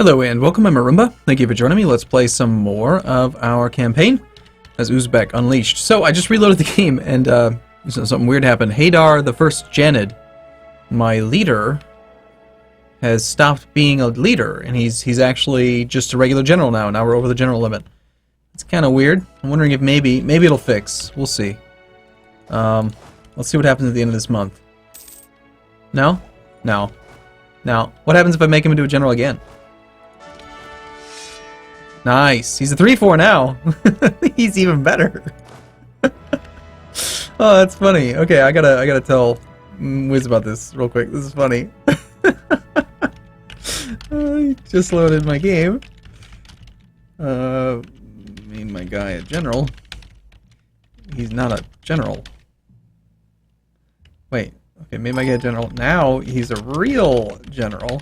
Hello and welcome, I'm Arumba. Thank you for joining me. Let's play some more of our campaign as Uzbek Unleashed. So I just reloaded the game and something weird happened. Haydar the First Janid, my leader, has stopped being a leader and he's actually just a regular general now. Now we're over the general limit. It's kind of weird. I'm wondering if maybe it'll fix. We'll see. Let's see what happens at the end of this month. No? No. Now, what happens if I make him into a general again? Nice. He's a 3-4 now. He's even better. Oh, that's funny. Okay, I gotta tell Wiz about this real quick. This is funny. I just loaded my game. Made my guy a general. He's not a general. Wait. Okay, made my guy a general. Now he's a real general.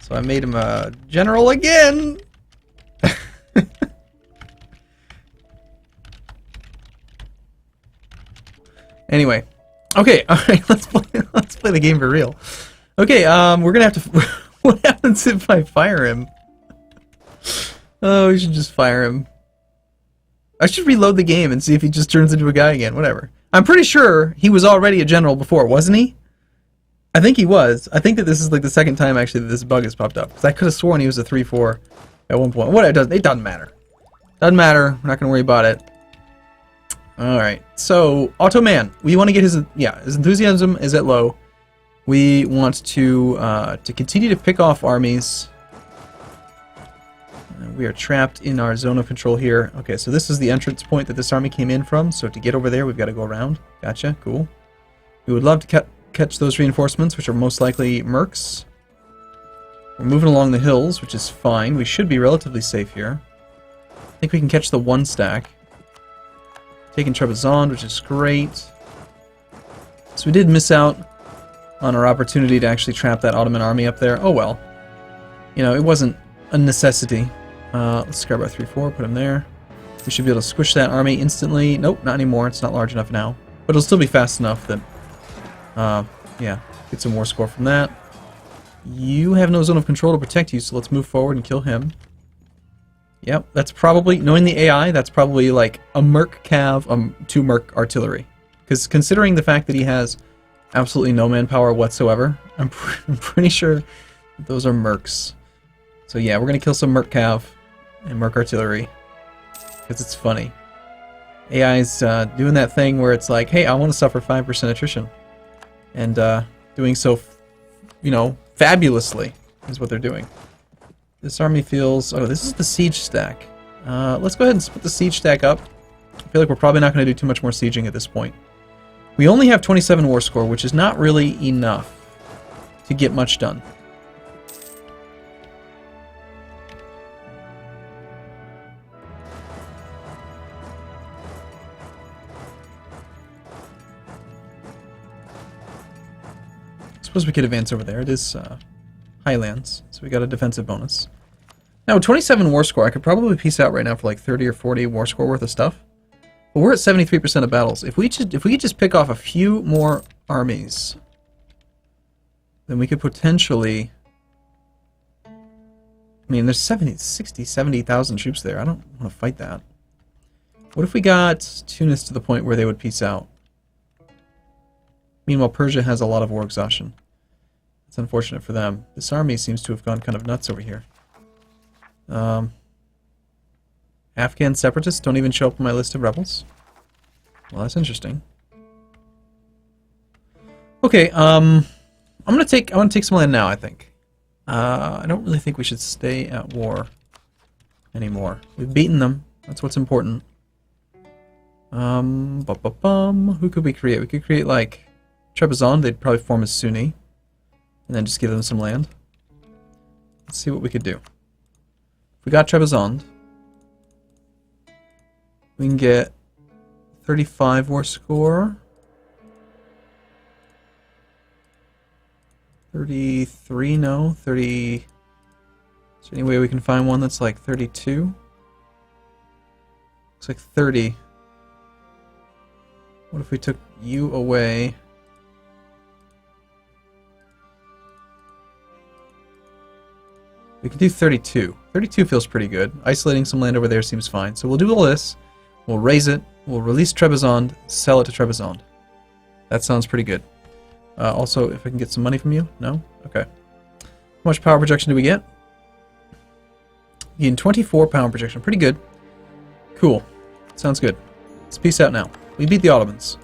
So I made him a general again. Anyway, okay, all right, let's play the game for real. Okay, we're gonna have to. What happens if I fire him? Oh, we should just fire him. I should reload the game and see if he just turns into a guy again. Whatever. I'm pretty sure he was already a general before, wasn't he? I think he was. I think that this is like the second time actually that this bug has popped up. Because I could have sworn he was a 3-4 at one point. What it doesn't matter. Doesn't matter. We're not gonna worry about it. Alright, so, Ottoman, we want to get his enthusiasm is at low. We want to continue to pick off armies. We are trapped in our zone of control here. Okay, so this is the entrance point that this army came in from, so to get over there we've got to go around. Gotcha, cool. We would love to catch those reinforcements, which are most likely mercs. We're moving along the hills, which is fine. We should be relatively safe here. I think we can catch the one stack. Taking Trebizond, which is great. So we did miss out on our opportunity to actually trap that Ottoman army up there. Oh well. You know, it wasn't a necessity. Let's grab our 3-4, put him there. We should be able to squish that army instantly. Nope, not anymore. It's not large enough now. But it'll still be fast enough that, yeah, get some more score from that. You have no zone of control to protect you, so let's move forward and kill him. Yep, that's probably, knowing the AI, that's probably like a Merc Cav, 2 Merc Artillery. Because considering the fact that he has absolutely no manpower whatsoever, I'm pretty sure those are Mercs. So yeah, we're going to kill some Merc Cav and Merc Artillery. Because it's funny. AI's doing that thing where it's like, hey, I want to suffer 5% attrition. And doing so, you know, fabulously is what they're doing. This army feels... Oh, this is the siege stack. Let's go ahead and split the siege stack up. I feel like we're probably not going to do too much more sieging at this point. We only have 27 war score, which is not really enough to get much done. I suppose we could advance over there. It is... Highlands, so we got a defensive bonus. Now, 27 war score, I could probably piece out right now for like 30 or 40 war score worth of stuff. But we're at 73% of battles. If we could just pick off a few more armies, then we could potentially... I mean, there's 60, 70,000 troops there. I don't want to fight that. What if we got Tunis to the point where they would peace out? Meanwhile, Persia has a lot of war exhaustion. It's unfortunate for them. This army seems to have gone kind of nuts over here. Afghan separatists don't even show up on my list of rebels. Well, that's interesting. Okay, I want to take some land now, I think. I don't really think we should stay at war anymore. We've beaten them. That's what's important. Who could we create? We could create like Trebizond. They'd probably form as Sunni. And then just give them some land. Let's see what we could do. If we got Trebizond, we can get 35 war score. 33, no. 30... Is there any way we can find one that's like 32? Looks like 30. What if we took you away? We can do 32. 32 feels pretty good. Isolating some land over there seems fine. So we'll do all this. We'll raise it. We'll release Trebizond. Sell it to Trebizond. That sounds pretty good. Also, if I can get some money from you? No? Okay. How much power projection do we get? Gain 24 power projection. Pretty good. Cool. Sounds good. Let's peace out now. We beat the Ottomans.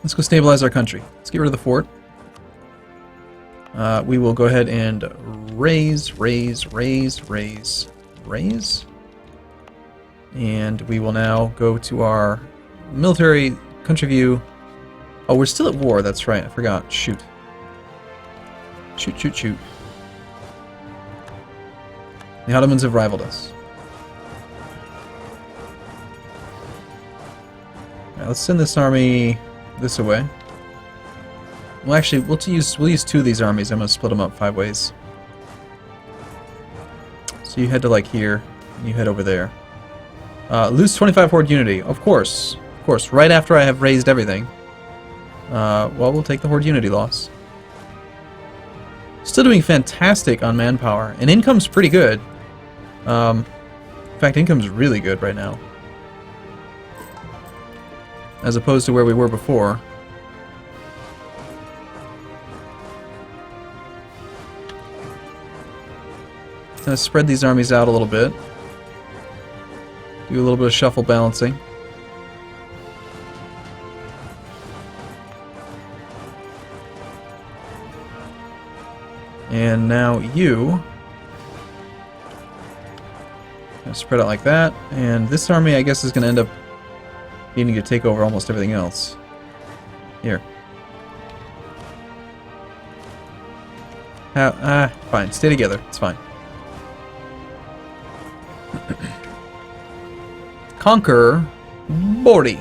Let's go stabilize our country. Let's get rid of the fort. We will go ahead and raise. And we will now go to our military country view. Oh, we're still at war. That's right. I forgot. Shoot. Shoot. The Ottomans have rivaled us. Alright, let's send this army this way. Well, actually, we'll use 2 of these armies. I'm going to split them up 5 ways. So you head to like here, and you head over there. Lose 25 horde unity. Of course, right after I have raised everything. Well, we'll take the horde unity loss. Still doing fantastic on manpower, and income's pretty good. In fact, income's really good right now. As opposed to where we were before. Gonna spread these armies out a little bit. Do a little bit of shuffle balancing. And now you spread out like that, and this army I guess is going to end up needing to take over almost everything else. Here. Fine. Stay together. It's fine. Conquer Bohori.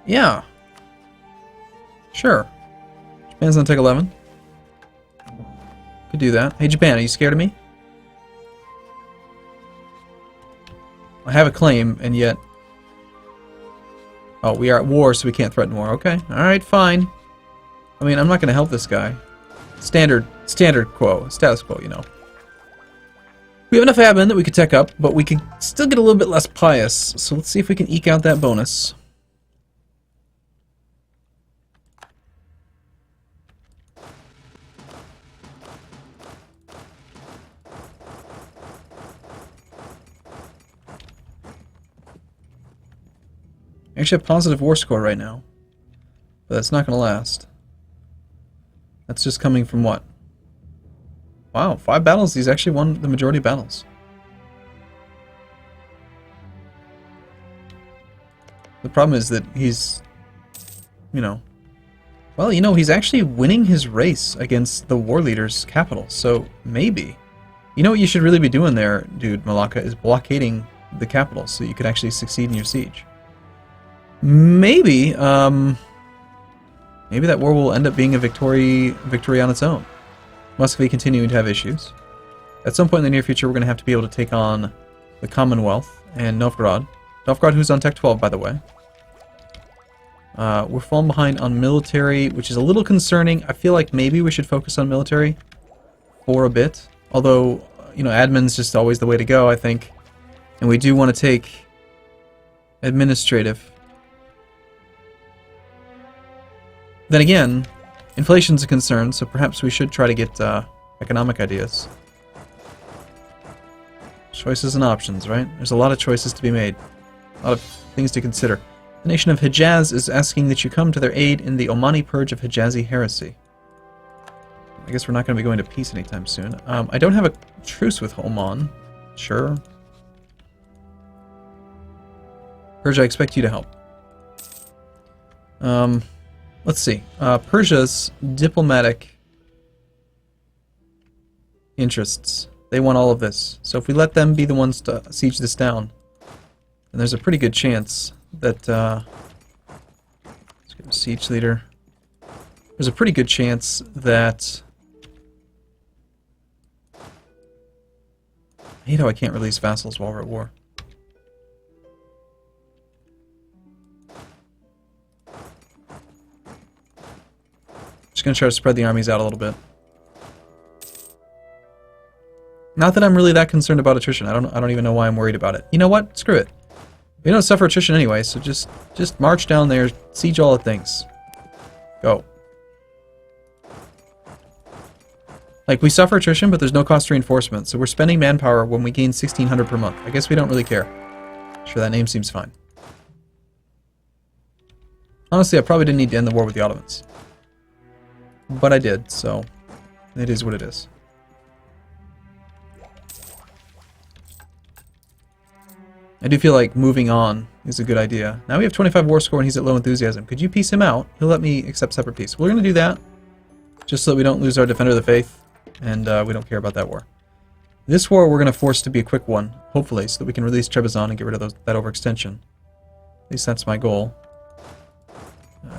Yeah. Sure. Japan's on Tech 11. Could do that. Hey, Japan, are you scared of me? I have a claim, and yet... Oh, we are at war, so we can't threaten war. Okay. Alright, fine. I mean, I'm not going to help this guy. Status quo, you know. We have enough admin that we could tech up, but we could still get a little bit less pious. So let's see if we can eke out that bonus. I actually have positive war score right now, but that's not going to last. That's just coming from what? Wow, 5 battles. He's actually won the majority of battles. The problem is that he's, he's actually winning his race against the war leader's capital. So maybe, what you should really be doing there, dude, Malacca, is blockading the capital so you could actually succeed in your siege. Maybe that war will end up being a victory on its own. Muscovy continuing to have issues. At some point in the near future, we're going to have to be able to take on the Commonwealth and Novgorod. Novgorod, who's on Tech 12, by the way. We're falling behind on military, which is a little concerning. I feel like maybe we should focus on military for a bit. Although, admin's just always the way to go, I think. And we do want to take administrative. Then again, inflation's a concern, so perhaps we should try to get economic ideas. Choices and options, right? There's a lot of choices to be made. A lot of things to consider. The nation of Hejaz is asking that you come to their aid in the Omani purge of Hijazi heresy. I guess we're not going to be going to peace anytime soon. I don't have a truce with Oman. Sure. Persia, I expect you to help. Let's see. Persia's diplomatic interests. They want all of this. So if we let them be the ones to siege this down, then there's a pretty good chance that... let's get a siege leader. There's a pretty good chance that... I hate how I can't release vassals while we're at war. Just gonna try to spread the armies out a little bit. Not that I'm really that concerned about attrition. I don't even know why I'm worried about it. You know what? Screw it. We don't suffer attrition anyway, so just march down there, siege all the things. Go. Like, we suffer attrition, but there's no cost to reinforcement, so we're spending manpower when we gain 1,600 per month. I guess we don't really care. Sure, that name seems fine. Honestly, I probably didn't need to end the war with the Ottomans. But I did, so it is what it is. I do feel like moving on is a good idea. Now we have 25 war score and he's at low enthusiasm. Could you peace him out? He'll let me accept separate peace. We're going to do that, just so that we don't lose our Defender of the Faith, and we don't care about that war. This war we're going to force to be a quick one, hopefully, so that we can release Trebizond and get rid of that overextension. At least that's my goal.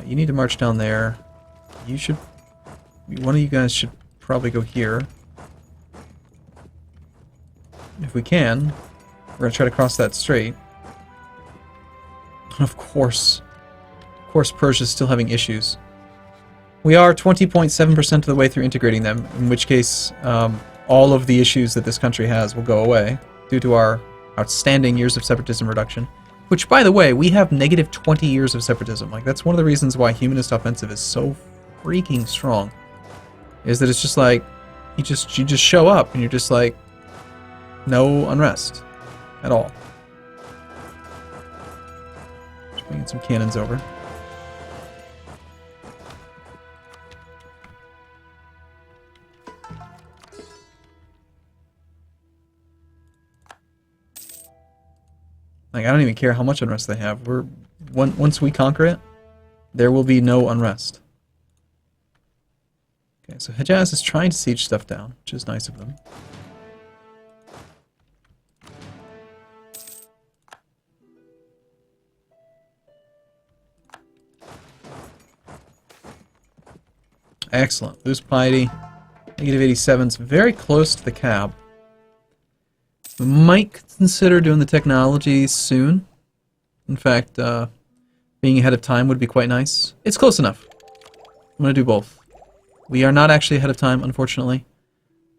You need to march down there. You should... One of you guys should probably go here. If we can, we're going to try to cross that strait. Of course, Persia's still having issues. We are 20.7% of the way through integrating them, in which case all of the issues that this country has will go away due to our outstanding years of separatism reduction. Which, by the way, we have negative 20 years of separatism. Like, that's one of the reasons why Humanist Offensive is so freaking strong. Is that it's just like, you just show up and you're just like, no unrest at all. Just bringing some cannons over. Like, I don't even care how much unrest they have. Once we conquer it, there will be no unrest. Okay, so Hejaz is trying to siege stuff down, which is nice of them. Excellent. Lose piety. Negative 87's very close to the cap. We might consider doing the technology soon. In fact, being ahead of time would be quite nice. It's close enough. I'm going to do both. We are not actually ahead of time, unfortunately.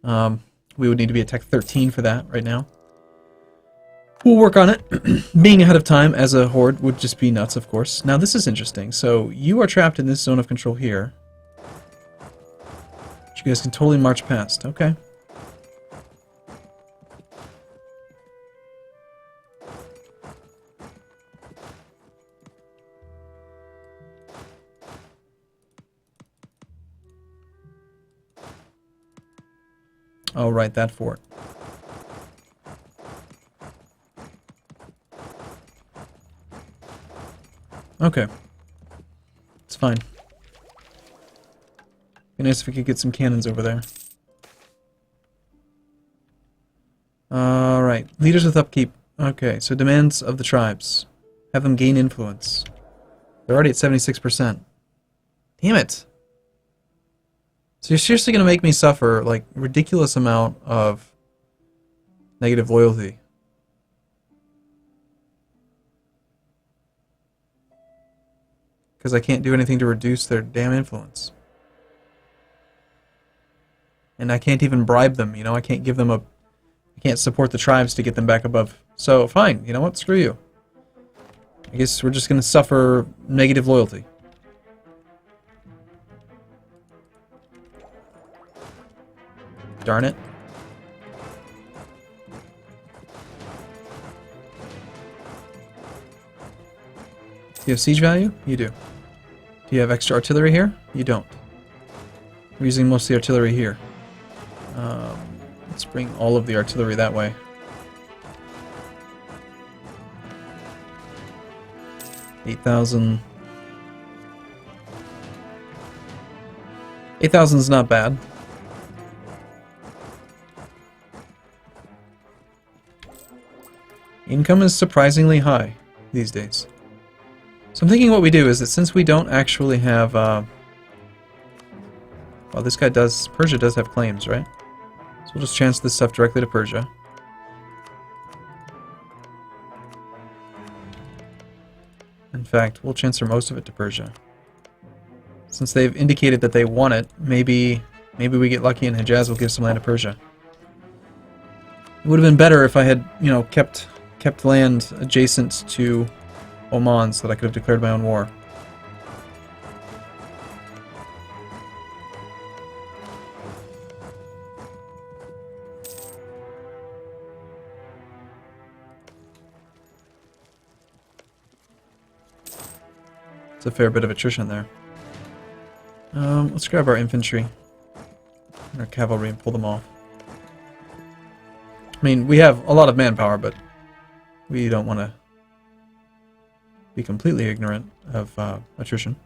We would need to be at Tech 13 for that right now. We'll work on it. Being ahead of time as a horde would just be nuts, of course. Now, this is interesting. So, you are trapped in this zone of control here. But you guys can totally march past. Okay. Oh, right, that fort. Okay. It's fine. Be nice if we could get some cannons over there. Alright. Leaders with upkeep. Okay, so demands of the tribes. Have them gain influence. They're already at 76%. Damn it! So you're seriously going to make me suffer, like, ridiculous amount of negative loyalty. Because I can't do anything to reduce their damn influence. And I can't even bribe them, you know, I can't give them a... I can't support the tribes to get them back above. So, fine, you know what, screw you. I guess we're just going to suffer negative loyalty. Darn it. Do you have siege value? You do. Do you have extra artillery here? You don't. We're using most of the artillery here. Let's bring all of the artillery that way. $8,000. 8,000 is not bad. Income is surprisingly high these days. So I'm thinking what we do is that since we don't actually have, well, this guy does, Persia does have claims, right? So we'll just transfer this stuff directly to Persia. In fact, we'll transfer most of it to Persia. Since they've indicated that they want it, maybe we get lucky and Hejaz will give some land to Persia. It would have been better if I had, you know, kept land adjacent to Oman so that I could have declared my own war. It's a fair bit of attrition there. Let's grab our infantry and our cavalry and pull them off. I mean, we have a lot of manpower, but we don't want to be completely ignorant of attrition.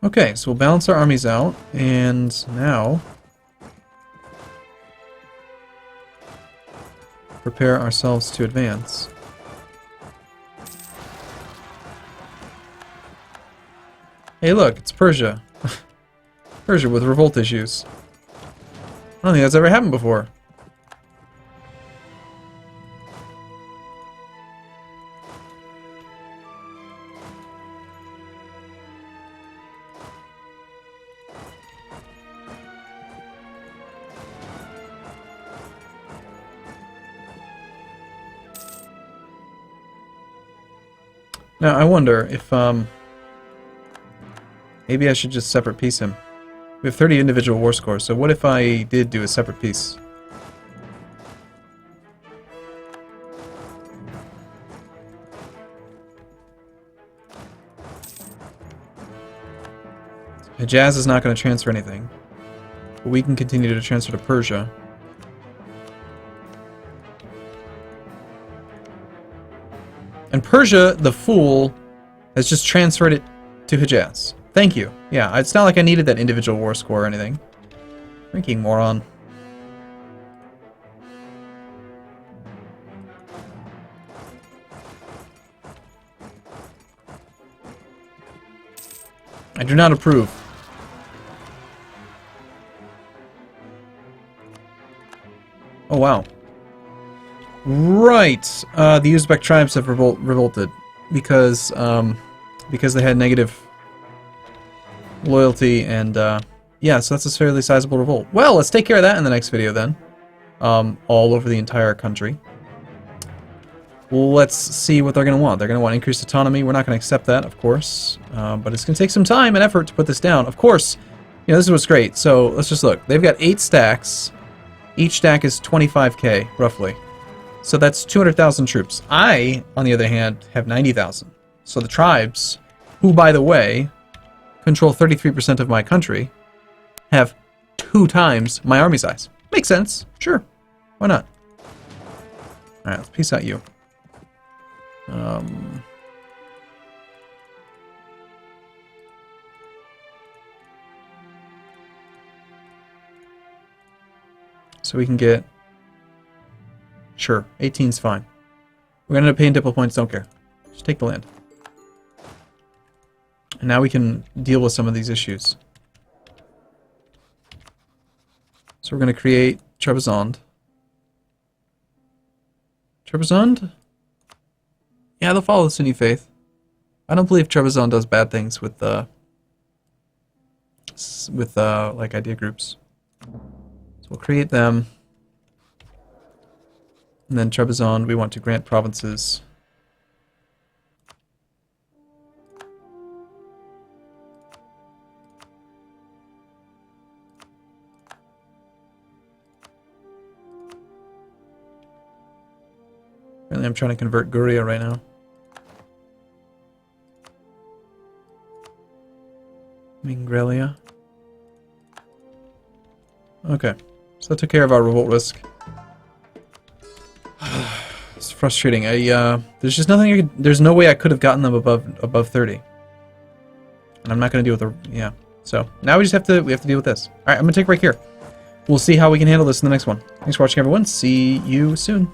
Okay, so we'll balance our armies out, and now prepare ourselves to advance. Hey look, it's Persia. Persia with revolt issues. I don't think that's ever happened before. Now, I wonder if, maybe I should just separate peace him. We have 30 individual war scores, so what if I did do a separate peace? Hejaz is not going to transfer anything, but we can continue to transfer to Persia. And Persia, the fool, has just transferred it to Hejaz. Thank you. Yeah, it's not like I needed that individual war score or anything. Freaking moron. I do not approve. Oh, wow. Right, the Uzbek tribes have revolted because they had negative loyalty, and yeah, so that's a fairly sizable revolt. Well, let's take care of that in the next video then, all over the entire country. Let's see what they're going to want. They're going to want increased autonomy. We're not going to accept that, of course, but it's going to take some time and effort to put this down. Of course, you know, this is what's great. So let's just look. They've got 8 stacks. Each stack is 25k, roughly. So that's 200,000 troops. I, on the other hand, have 90,000. So the tribes, who, by the way, control 33% of my country, have 2 times my army size. Makes sense. Sure. Why not? Alright, let's peace out you. So we can get... Sure, 18's fine. We're gonna end up paying diplo points, don't care. Just take the land. And now we can deal with some of these issues. So we're gonna create Trebizond. Trebizond? Yeah, they'll follow the Sunni faith. I don't believe Trebizond does bad things with like idea groups. So we'll create them. And then Trebizond, we want to grant provinces. Apparently I'm trying to convert Guria right now. Mingrelia. Okay, so that took care of our revolt risk. It's frustrating. There's just nothing. There's no way I could have gotten them above 30. And I'm not going to deal with the. Yeah. So now we have to deal with this. All right, I'm going to take a break here. We'll see how we can handle this in the next one. Thanks for watching, everyone. See you soon.